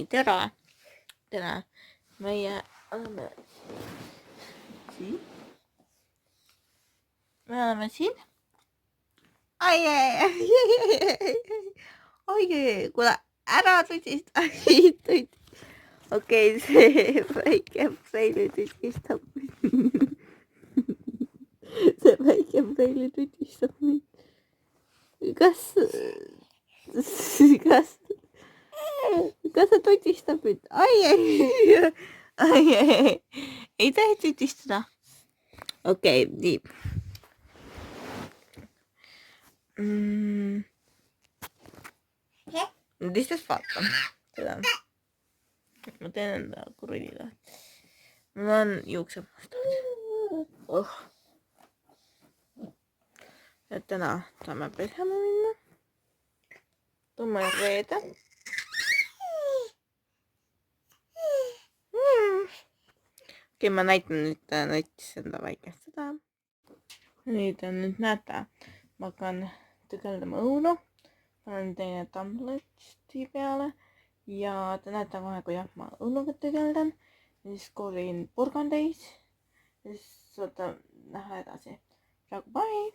tere! Tere! Meie oleme siin. Me oleme siin. Ai, kuule, ära tutista. Okei, see väike Freili tutistab mind. See väike Freili tutistab mind. Kas sa tutistab mind? Ai, ei tohi tutistada. Okei, nii. Lihtsalt vaatan seda. Ma teen enda kuradi lahti. Mul on juuksepastad. Et täna saame pesema minna. Tumme reede. Okei, ma näitan nüüd näitis enda väikest seda. Nüüd näete, ma hakkan tegeldama õunu. Ma olen teine tumblersti peale ja te näete kohe, kuidas ma õunuga tegeldan. Ja siis koolin porgandeid ja siis saate näha edasi. Praegu bye!